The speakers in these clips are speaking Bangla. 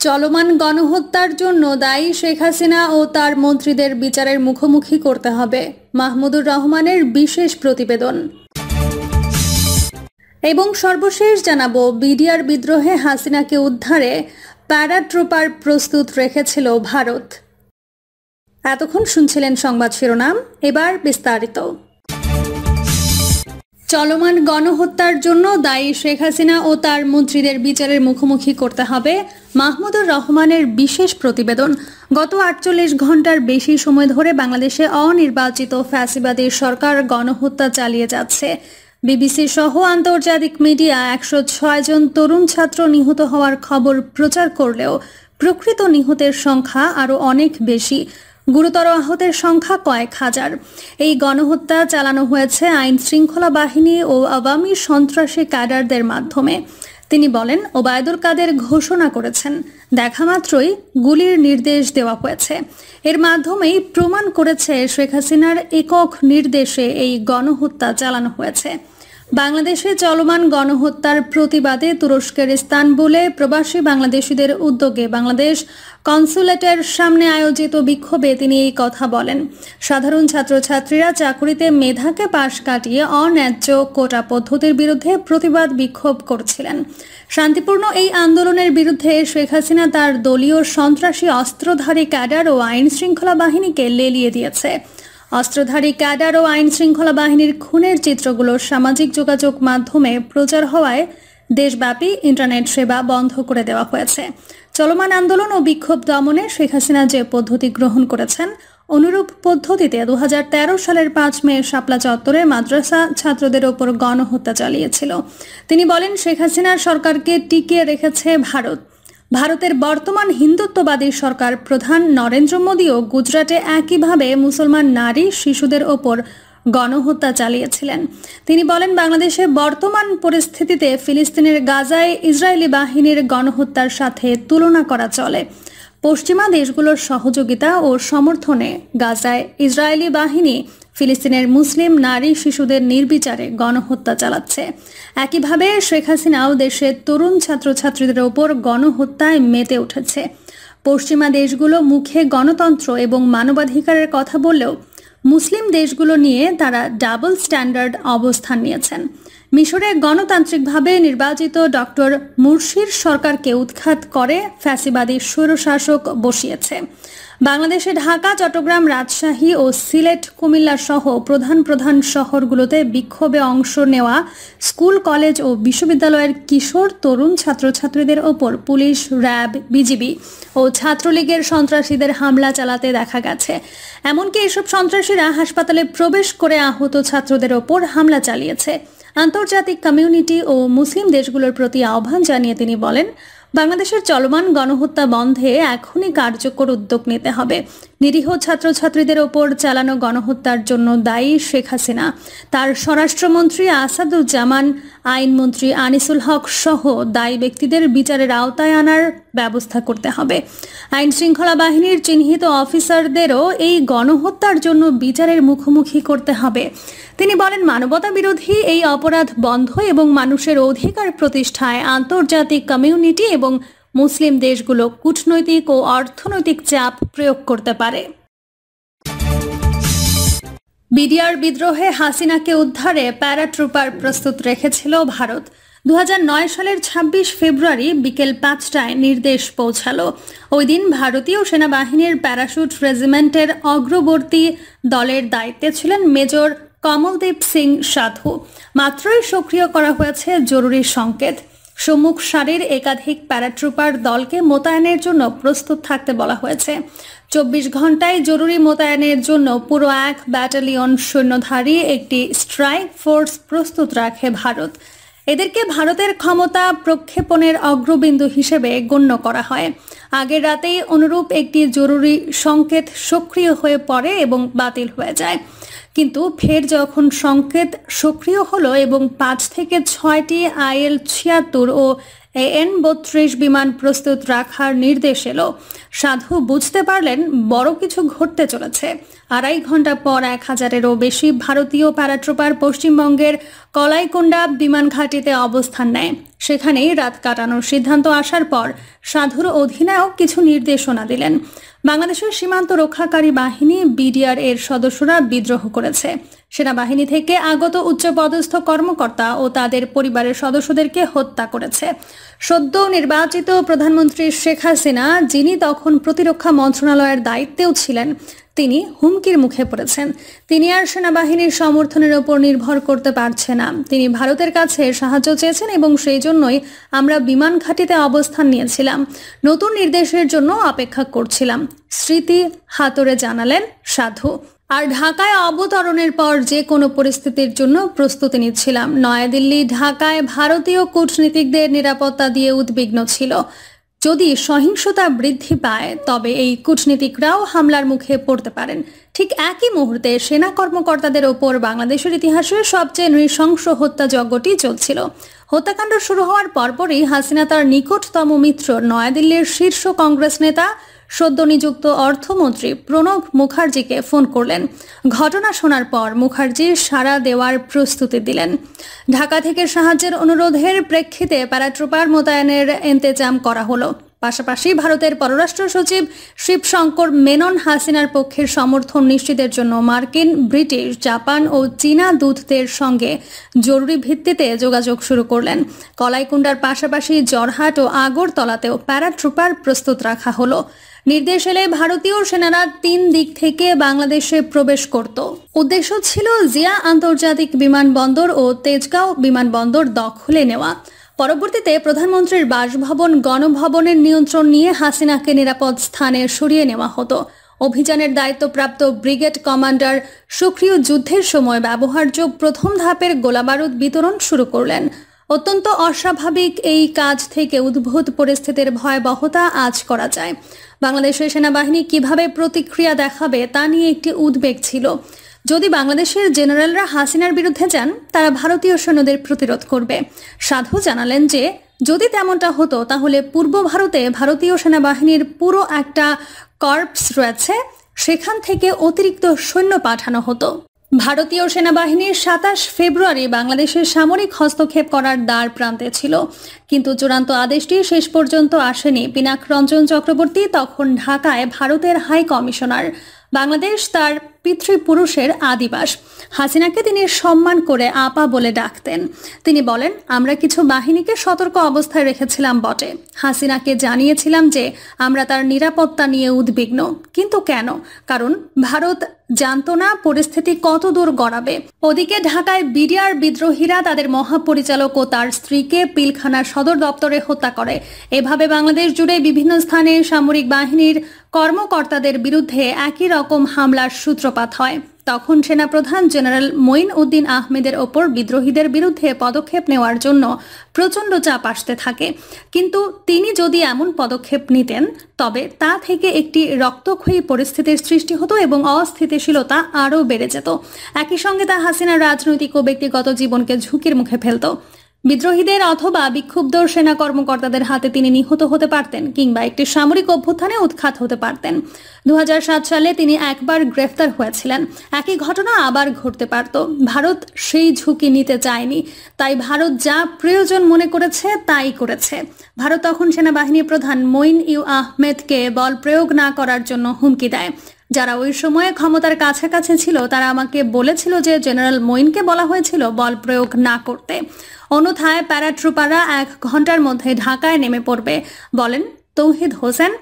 চলমান গণহত্যার জন্য দায়ী শেখ হাসিনা ও তার মন্ত্রীদের বিচারের মুখোমুখি করতে হবে, মাহমুদুর রহমানের বিশেষ প্রতিবেদন। এবং সর্বশেষ জানাবো, বিডিআর বিদ্রোহে হাসিনাকে উদ্ধারে প্যারাট্রুপার প্রস্তুত রেখেছিল ভারত। এতক্ষণ শুনছিলেন সংবাদ শিরোনাম, এবার বিস্তারিত। চলমান গণহত্যার জন্য দায়ী শেখ হাসিনা ও তার মন্ত্রীদের বিচারের মুখোমুখি করতে হবে, মাহমুদুর রহমানের বিশেষ প্রতিবেদন। গত ৪৮ ঘন্টার বেশি সময় ধরে বাংলাদেশে অনির্বাচিত ফ্যাসিবাদী সরকার গণহত্যা চালিয়ে যাচ্ছে। বিবিসি সহ আন্তর্জাতিক মিডিয়া ১০৬ জন তরুণ ছাত্র নিহত হওয়ার খবর প্রচার করলেও প্রকৃত নিহতের সংখ্যা আরও অনেক বেশি। গুরুতর আহতের সংখ্যা কয়েক হাজার। এই গণহত্যা চালানো হয়েছে আইন শৃঙ্খলা বাহিনী ও আওয়ামী সন্ত্রাসী ক্যাডারদের মাধ্যমে। তিনি বলেন, ওবায়দুল কাদের ঘোষণা করেছেন, দেখা মাত্রই গুলির নির্দেশ দেওয়া হয়েছে। এর মাধ্যমেই প্রমাণ করেছে শেখ হাসিনার একক নির্দেশে এই গণহত্যা চালানো হয়েছে। বাংলাদেশে চলমান গণহত্যার প্রতিবাদে তুরস্কের ইস্তানবুলে প্রবাসী বাংলাদেশিদের উদ্যোগে বাংলাদেশ কনসুলেটের সামনে আয়োজিত বিক্ষোভে তিনি এই কথা বলেন। সাধারণ ছাত্রছাত্রীরা চাকুরিতে মেধাকে পাশ কাটিয়ে অন্যায্য কোটা পদ্ধতির বিরুদ্ধে প্রতিবাদ বিক্ষোভ করছিলেন। শান্তিপূর্ণ এই আন্দোলনের বিরুদ্ধে শেখ হাসিনা তার দলীয় সন্ত্রাসী অস্ত্রধারী ক্যাডার ও আইন শৃঙ্খলা বাহিনীকে লেলিয়ে দিয়েছে। অস্ত্রধারী ক্যাডার ও আইন শৃঙ্খলা বাহিনীর খুনের চিত্রগুলো সামাজিক যোগাযোগ মাধ্যমে প্রচার হওয়ায় দেশব্যাপী ইন্টারনেট সেবা বন্ধ করে দেওয়া হয়েছে। চলমান আন্দোলন ও বিক্ষোভ দমনে শেখ হাসিনা যে পদ্ধতি গ্রহণ করেছেন, অনুরূপ পদ্ধতিতে ২০১৩ সালের ৫ মে শাপলা চত্বরে মাদ্রাসা ছাত্রদের ওপর গণহত্যা চালিয়েছিল। তিনি বলেন, শেখ হাসিনার সরকারকে টিকিয়ে রেখেছে ভারত। ভারতের বর্তমান হিন্দুত্ববাদী সরকার প্রধান নরেন্দ্র মোদীও গুজরাটে একইভাবে মুসলমান নারী শিশুদের ওপর গণহত্যা চালিয়েছিলেন। তিনি বলেন, বাংলাদেশে বর্তমান পরিস্থিতিতে ফিলিস্তিনের গাজায় ইসরায়েলি বাহিনীর গণহত্যার সাথে তুলনা করা চলে। পশ্চিমা দেশগুলোর সহযোগিতা ও সমর্থনে গাজায় ইসরায়েলি বাহিনী ফিলিস্তিনের মুসলিম নারী শিশুদের নির্বিচারে গণহত্যা চালাচ্ছে। একইভাবে শেখ হাসিনাও দেশের তরুণ ছাত্রছাত্রীদের ওপর গণহত্যায় মেতে উঠেছে। পশ্চিমা দেশগুলো মুখে গণতন্ত্র এবং মানবাধিকারের কথা বললেও মুসলিম দেশগুলো নিয়ে তারা ডাবল স্ট্যান্ডার্ড অবস্থান নিয়েছেন। মিশরে গণতান্ত্রিকভাবে নির্বাচিত ডক্টর মুরসির সরকারকে উৎখাত করে ফ্যাসিবাদী স্বৈরশাসক বসিয়েছে। বাংলাদেশে ঢাকা, চট্টগ্রাম, রাজশাহী ও সিলেট, কুমিল্লা সহ প্রধান প্রধান শহরগুলোতে বিক্ষোভে অংশ নেওয়া স্কুল, কলেজ ও বিশ্ববিদ্যালয়ের কিশোর তরুণ ছাত্রছাত্রীদের ওপর পুলিশ, র্যাব, বিজিবি ও ছাত্রলীগের সন্ত্রাসীদের হামলা চালাতে দেখা গেছে। এমনকি এসব সন্ত্রাসীরা হাসপাতালে প্রবেশ করে আহত ছাত্রদের ওপর হামলা চালিয়েছে। আন্তর্জাতিক কমিউনিটি ও মুসলিম দেশগুলোর প্রতি আহ্বান জানিয়ে তিনি বলেন, বাংলাদেশের চলমান গণহত্যা বন্ধে এখনই কার্যকর উদ্যোগ নিতে হবে। নিরীহ ছাত্রছাত্রীদের ওপর চালানো গণহত্যার জন্য দায়ী শেখ হাসিনা, তার স্বরাষ্ট্রমন্ত্রী আসাদুজ্জামান, আইনমন্ত্রী আনিসুল হক সহ দায়ী ব্যক্তিদের বিচারের আওতায় আনার ব্যবস্থা করতে হবে। আইন শৃঙ্খলা বাহিনীর চিহ্নিত অফিসারদেরও এই গণহত্যার জন্য বিচারের মুখোমুখি করতে হবে। তিনি বলেন, মানবতা বিরোধী এই অপরাধ বন্ধ এবং মানুষের অধিকার প্রতিষ্ঠায় আন্তর্জাতিক কমিউনিটি এবং মুসলিম দেশগুলো কূটনৈতিক ও অর্থনৈতিক চাপ প্রয়োগ করতে পারে। বিডিআর বিদ্রোহে হাসিনাকে উদ্ধারে প্যারাট্রুপার প্রস্তুত রেখেছিল ভারত। ২০০৯ সালের ২৬ ফেব্রুয়ারি বিকেল ৫টায় নির্দেশ পৌঁছালো। ওই দিন ভারতীয় সেনাবাহিনীর প্যারাশুট রেজিমেন্টের অগ্রবর্তী দলের দায়িত্বে ছিলেন মেজর কমলদীপ সিং সাধু। মাত্রই সক্রিয় করা হয়েছে জরুরি সংকেত। সম্মুখ সারির একাধিক প্যারাট্রুপার দলকে মোতায়েনের জন্য প্রস্তুত থাকতে বলা হয়েছে। ২৪ ঘন্টায় জরুরি মোতায়েনের জন্য পুরো ১ ব্যাটালিয়ন সৈন্যধারী একটি স্ট্রাইক ফোর্স প্রস্তুত রাখে ভারত। এদেরকে ভারতের ক্ষমতা প্রক্ষেপণের অগ্রবিন্দু হিসেবে গণ্য করা হয়। আগের রাতেই অনুরূপ একটি জরুরি সংকেত সক্রিয় হয়ে পড়ে এবং বাতিল হয়ে যায়। কিন্তু ফের যখন সংকেত সক্রিয় হলো এবং ৫ থেকে ৬টি IL-৭৬ ও AN-৩২ বিমান প্রস্তুত রাখার নির্দেশ এলো, সাধু বুঝতে পারলেন বড় কিছু ঘটতে চলেছে। ২.৫ ঘন্টা পর ১,০০০-এরও বেশি ভারতীয় প্যারাট্রুপার পশ্চিমবঙ্গের কলাইকুণ্ডা বিমান ঘাঁটিতে অবস্থান নেয়। সেখানেই রাত কাটানোর সিদ্ধান্ত আসার পর সাধুর অধিনায়ক কিছু নির্দেশনা দিলেন। বাংলাদেশের সীমান্ত রক্ষাকারী বাহিনী বিডিআর এর সদস্যরা বিদ্রোহ করেছে। সেনাবাহিনী থেকে আগত উচ্চপদস্থ কর্মকর্তা ও তাদের পরিবারের সদস্যদেরকে হত্যা করেছে। সদ্য নির্বাচিত প্রধানমন্ত্রী শেখ হাসিনা, যিনি তখন প্রতিরক্ষা মন্ত্রণালয়ের দায়িত্বেও ছিলেন, তিনি হুমকির মুখে পড়েছেন। তিনি আর সেনাবাহিনীর সমর্থনের উপর নির্ভর করতে পারছে না। তিনি ভারতের কাছে সাহায্য চেয়েছেন এবং সেই জন্যই আমরা বিমান ঘাঁটিতে অবস্থান নিয়েছিলাম। নতুন নির্দেশের জন্য অপেক্ষা করছিলাম, স্মৃতি হাতরে জানালেন সাধু। আর ঢাকায় অবতরণের পর যে কোনো পরিস্থিতির জন্য প্রস্তুতি নিচ্ছিলাম। নয়াদিল্লি, ঢাকায় ভারতীয় কূটনীতিকদের নিরাপত্তা দিয়ে উদ্বিগ্ন ছিল। যদি সহিংসতা বৃদ্ধি পায় তবে এই কূটনীতিকরাও হামলার মুখে পড়তে পারেন। ঠিক একই মুহূর্তে সেনা কর্মকর্তাদের ওপর বাংলাদেশের ইতিহাসের সবচেয়ে নৃশংস হত্যাযজ্ঞটি চলছিল। হত্যাকাণ্ড শুরু হওয়ার পরপরই হাসিনা তার নিকটতম মিত্র নয়াদিল্লির শীর্ষ কংগ্রেস নেতা, সদ্য নিযুক্ত অর্থমন্ত্রী প্রণব মুখার্জিকে ফোন করলেন। ঘটনা শোনার পর মুখার্জি সাড়া দেওয়ার প্রস্তুতি দিলেন। ঢাকা থেকে সাহায্যের অনুরোধের প্রেক্ষিতে প্যারাট্রুপার মোতায়েনের ইন্তেজাম করা হলো। পাশাপাশি ভারতের পররাষ্ট্র সচিব শিবশঙ্কর মেনন হাসিনার পক্ষের সমর্থন নিশ্চিতের জন্য মার্কিন, ব্রিটিশ, জাপান ও চীনা দূতদের সঙ্গে জরুরি ভিত্তিতে যোগাযোগ শুরু করলেন। কলাইকুণ্ডার পাশাপাশি জরহাট ও আগরতলাতেও প্যারাট্রুপার প্রস্তুত রাখা হলো। নির্দেশ এলে ভারতীয় সেনারা 3 দিক থেকে বাংলাদেশে প্রবেশ করত। উদ্দেশ্য ছিল জিয়া আন্তর্জাতিক বিমানবন্দর ও তেজগাঁও বিমানবন্দর দখলে নেওয়া। পরবর্তীতে প্রধানমন্ত্রীর বাসভবন, গণভবনের নিয়ন্ত্রণ নিয়ে হাসিনাকে নিরাপদ স্থানে সরিয়ে নেওয়া হতো। অভিযানের দায়িত্বপ্রাপ্ত ব্রিগেড কমান্ডার সক্রিয় যুদ্ধের সময় ব্যবহার্য প্রথম ধাপের গোলাবারুদ বিতরণ শুরু করলেন। অত্যন্ত অস্বাভাবিক এই কাজ থেকে উদ্ভূত পরিস্থিতির ভয়াবহতা আঁচ করা যায়। বাংলাদেশের সেনাবাহিনী কিভাবে প্রতিক্রিয়া দেখাবে তা নিয়ে একটি উদ্বেগ ছিল। যদি বাংলাদেশের জেনারেলরা হাসিনার বিরুদ্ধে যান, তারা ভারতীয় সৈন্যদের প্রতিরোধ করবে। সাধু জানালেন যে যদি তেমনটা হতো তাহলে পূর্ব ভারতে ভারতীয় সেনাবাহিনীর পুরো একটা কর্পস রয়েছে, সেখান থেকে অতিরিক্ত সৈন্য পাঠানো হতো। ভারতীয় সেনাবাহিনীর 27 ফেব্রুয়ারি বাংলাদেশের সামরিক হস্তক্ষেপ করার দ্বার প্রান্তে ছিল, কিন্তু চূড়ান্ত আদেশটি শেষ পর্যন্ত আসেনি। পিনাক রঞ্জন চক্রবর্তী তখন ঢাকায় ভারতের হাই কমিশনার। বাংলাদেশ তার পিতৃপুরুষের আদিবাস। হাসিনাকে তিনি সম্মান করে আপা বলে ডাকতেন। তিনি বলেন, আমরা কিছু বাহিনীকে সতর্ক অবস্থায় রেখেছিলাম বটে। হাসিনাকে জানিয়েছিলাম যে আমরা তার নিরাপত্তা নিয়ে উদ্বিগ্ন। কিন্তু কেন? কারণ ভারত জানতো না পরিস্থিতি কত দূর গড়াবে। ওদিকে ঢাকায় বিডিআর বিদ্রোহীরা তাদের মহাপরিচালক ও তার স্ত্রীকে পিলখানার সদর দপ্তরে হত্যা করে। এভাবে বাংলাদেশ জুড়ে বিভিন্ন স্থানে সামরিক বাহিনীর কর্মকর্তাদের বিরুদ্ধে একই রকম হামলার সূত্রপাত হয়। তখন সেনাপ্রধান জেনারেল মঈন উদ্দিন আহমেদের ওপর বিদ্রোহীদের বিরুদ্ধে পদক্ষেপ নেওয়ার জন্য প্রচণ্ড চাপ আসতে থাকে। কিন্তু তিনি যদি এমন পদক্ষেপ নিতেন তবে তা থেকে একটি রক্তক্ষয়ী পরিস্থিতির সৃষ্টি হতো এবং অস্থিতিশীলতা আরও বেড়ে যেত। একই সঙ্গে তা হাসিনার রাজনৈতিক ও ব্যক্তিগত জীবনকে ঝুঁকির মুখে ফেলত। বিদ্রোহীদের অথবা বিক্ষুব্ধ সেনা কর্মকর্তাদের হাতে তিনি নিহত হতে পারতেন, কিংবা একটি সামরিক অভ্যুত্থানে উৎখাত হতে পারতেন। 2007 সালে তিনি একবার গ্রেফতার হয়েছিলেন। একই ঘটনা আবার ঘটতে পারত। ভারত সেই ঝুঁকি নিতে চায়নি, তাই ভারত যা প্রয়োজন মনে করেছে তাই করেছে। ভারত তখন সেনাবাহিনী প্রধান মঈন আহমেদকে বল প্রয়োগ না করার জন্য হুমকি দেয়। যারা ওই সময়ে ক্ষমতার কাছাকাছি ছিল তারা আমাকে বলেছিল যে জেনারেল মঈনকে বলা হয়েছিল বল প্রয়োগ না করতে, অন্যথায় প্যারাট্রুপাররা 1 ঘন্টার মধ্যে ঢাকায় নেমে পড়বে, বলেন তৌহিদ হোসেন,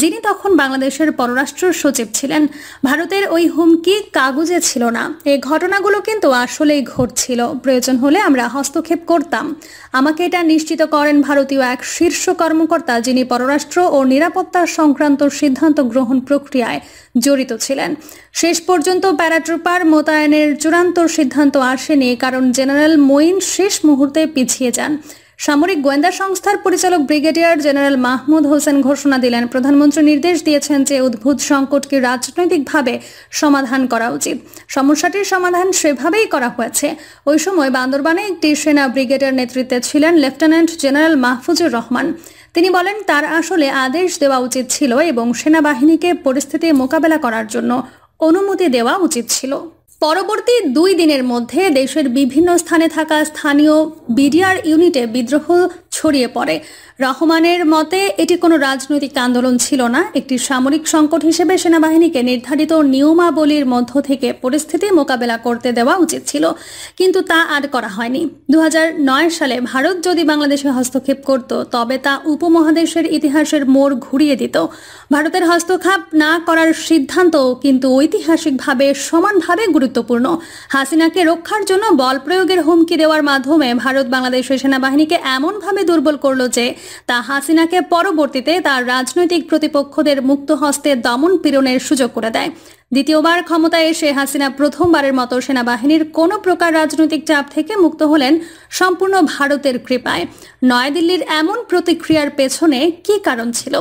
যিনি তখন বাংলাদেশের পররাষ্ট্র সচিব ছিলেন। ভারতের ওই হুমকি কাগজে ছিল না। এই ঘটনাগুলো কিন্তু আসলেই ঘটছিল। প্রয়োজন হলে আমরা হস্তক্ষেপ করতাম। আমাকে এটা নিশ্চিত করেন ভারতীয় এক শীর্ষ কর্মকর্তা, যিনি পররাষ্ট্র ও নিরাপত্তা সংক্রান্ত সিদ্ধান্ত গ্রহণ প্রক্রিয়ায় জড়িত ছিলেন। শেষ পর্যন্ত প্যারাট্রুপার মোতায়েনের চূড়ান্ত সিদ্ধান্ত আসেনি, কারণ জেনারেল মঈন শেষ মুহূর্তে পিছিয়ে যান। সামরিক গোয়েন্দা সংস্থার পরিচালক ব্রিগেডিয়ার জেনারেল মাহমুদ হোসেন ঘোষণা দিলেন, প্রধানমন্ত্রী নির্দেশ দিয়েছেন যে উদ্ভূত সংকটকে রাজনৈতিকভাবে সমাধান করা উচিত। সমস্যাটির সমাধান সেভাবেই করা হয়েছে। ওই সময় বান্দরবানে একটি সেনা ব্রিগেডের নেতৃত্বে ছিলেন লেফটেন্যান্ট জেনারেল মাহফুজুর রহমান। তিনি বলেন, তার আসলে আদেশ দেওয়া উচিত ছিল এবং সেনাবাহিনীকে পরিস্থিতি মোকাবেলা করার জন্য অনুমতি দেওয়া উচিত ছিল। পরবর্তী 2 দিনের মধ্যে দেশের বিভিন্ন স্থানে থাকা স্থানীয় বিডিআর ইউনিটে বিদ্রোহ ছড়িয়ে পড়ে। রহমানের মতে এটি কোনো রাজনৈতিক আন্দোলন ছিল না, একটি সামরিক সংকট হিসেবে সেনাবাহিনীকে নির্ধারিত নিয়মাবলীর মধ্য থেকে পরিস্থিতি মোকাবেলা করতে দেওয়া উচিত ছিল, কিন্তু তা আর করা হয়নি। 2009 সালে ভারত যদি বাংলাদেশে হস্তক্ষেপ করত তবে তা উপমহাদেশের ইতিহাসের মোড় ঘুরিয়ে দিত। ভারতের হস্তক্ষেপ না করার সিদ্ধান্ত কিন্তু ঐতিহাসিকভাবে সমানভাবে গুরুত্বপূর্ণ। হাসিনাকে রক্ষার জন্য বল প্রয়োগের হুমকি দেওয়ার মাধ্যমে ভারত বাংলাদেশের সেনাবাহিনীকে এমনভাবে দুর্বল করল যে তা হাসিনাকে পরবর্তীতে তার রাজনৈতিক প্রতিপক্ষদের মুক্ত হস্তে দমন পীড়নের সুযোগ করে দেয়। দ্বিতীয়বার ক্ষমতায় এসে হাসিনা প্রথমবারের মতো সেনাবাহিনীর কোনো প্রকার রাজনৈতিক চাপ থেকে মুক্ত হলেন সম্পূর্ণ ভারতের কৃপায়। নয়াদিল্লির এমন প্রতিক্রিয়ার পেছনে কি কারণ ছিল?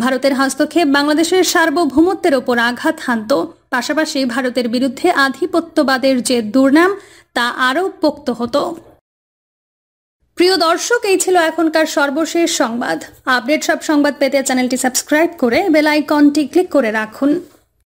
ভারতের হস্তক্ষেপ বাংলাদেশের সার্বভৌমত্বের ওপর আঘাত হানত, পাশাপাশি ভারতের বিরুদ্ধে আধিপত্যবাদের যে দুর্নাম তা আরও পোক্ত হতো। প্রিয় দর্শক, এই ছিল এখনকার সর্বশেষ সংবাদ। আপডেট সব সংবাদ পেতে চ্যানেলটি সাবস্ক্রাইব করে বেল আইকনটি ক্লিক করে রাখুন।